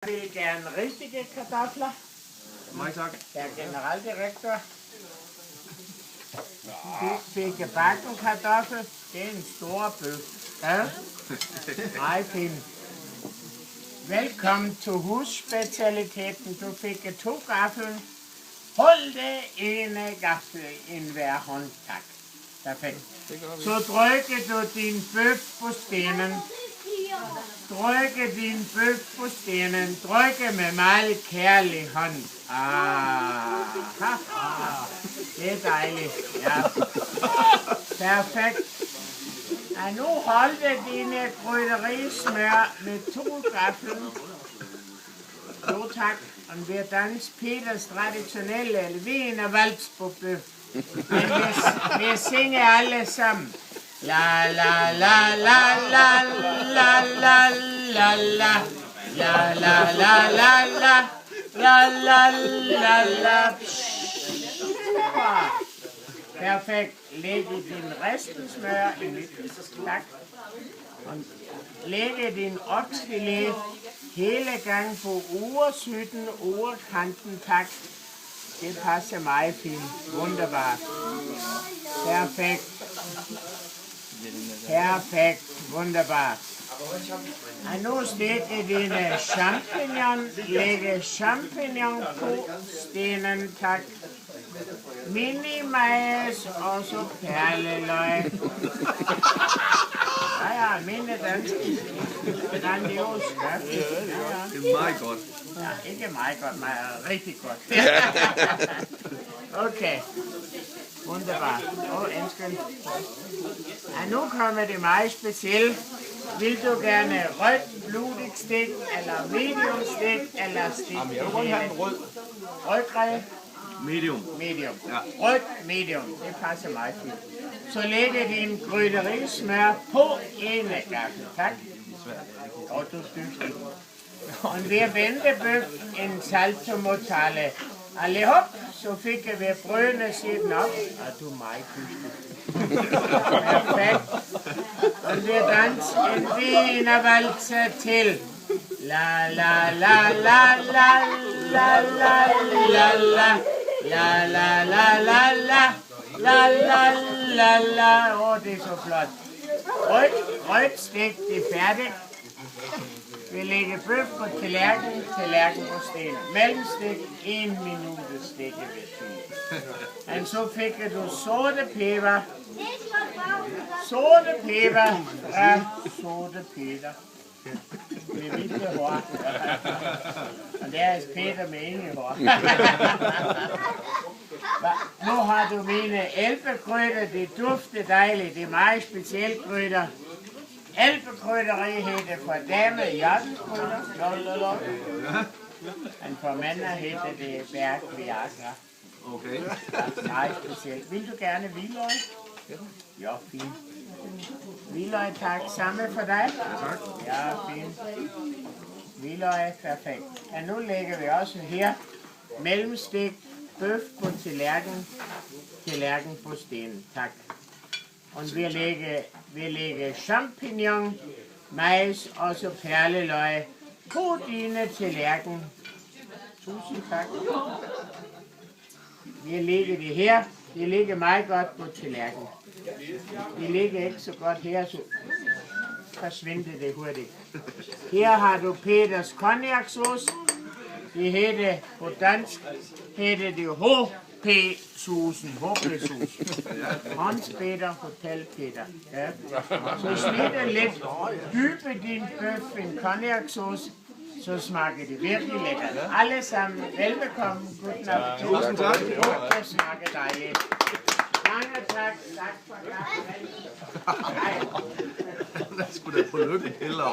Jeg vil gerne rigtige kartofler. Mange tak. Jeg er generaldirektør. Fik bakken kartoffel. Det er en stor bøf. Ja? Meget fin. Velkommen til husspecialiteten. Du fik 2 gaffel. Hold det ene gaffel i hver hånd. Tak. Perfekt. Så trykker du din bøf på stenen. Trykke din bøf på stenen. Trykke med meget kærlig hånd. Det er dejligt. Ja. Perfekt. Og nu holder dine krydderismør med 2 gaffel. Jo tak. Og vi danser Peters traditionelle wienervals på bøf. Men vi synger alle sammen. La la la la la la la la la la la la la la la la la la. Perfekt. Læg din restensmør i midten. Tak. Og læg din oksefilet hele gangen på ugersytten, ugerkanten. Tak. Det passer meget fint. Wunderbar. Perfekt. Perfekt. Wunderbar. Og nu stikker dine champignon. Lægge champignon på stenen. Tak. Mini-majs og så perleløg. Ja, mine danske. Grandios. Ja. Det er meget godt. Ja, ikke meget godt, men rigtig godt. Okay. Wunderbar. Undskyld. Og nu kommer det meget specielt. Vil du gerne rødt blodigt stik, eller medium stik, eller stik? Jamen, jeg vil godt have en rød. Rødgrej? Medium. Medium. Ja. Rødt medium. Det passer meget fint. Så lægger din krydderismør på ene gaffel. Tak. Og du er dygtig. Og en ved ventebøf, en salto mortale. Alle hop, så fik vi brødene siden op. Og du er meget dygtig. Perfekt. Og vi danser en wienervalse til. La la la la la la la la la la la la la la la la la la. Åh, det er så flot. Rødt stik, det er færdigt. Vi lægger bøf på tallerken på sten. Mellemstik, 1 minut stikker vi til. Og så fik du sorte peber. Sorte peber. Ja, sorte peber. Med vildt hår. Og der er Peter med ingen hår. Nu har du mine elfekrydder. Det dufter dejligt. Det er meget specielt krydder. Elfekrydderi hedder for damer hjertenskrydder. Men for mænd hedder det Berg Viagra. Okay. Meget specielt. Vil du gerne hvidløg? Ja, fint. Hvidløg, tak. Samme for dig? Tak. Ja, fint. Hvidløg, perfekt. Og nu lægger vi også her mellemstik bøf på tallerken på stenen. Tak. Og vi lægger champignon, majs og så perleløg på dine tallerken. Tusind tak. Vi lægger det her. Det ligger meget godt på tallerken. Det ligger ikke så godt her, så forsvinder det hurtigt. Her har du Peters cognac-sauce. Det hedder på dansk, hedder det HP-saucen. Hans Peter, Hotel Peter. Ja. Så snitter lidt dybe din bøf en cognac-sauce, så smager det virkelig lækkert. Alle sammen, velbekomme. Guten appetit. Tusind tak. Det smager dejligt. Mange tak. Tak for det. Der skulle da på lykken heller.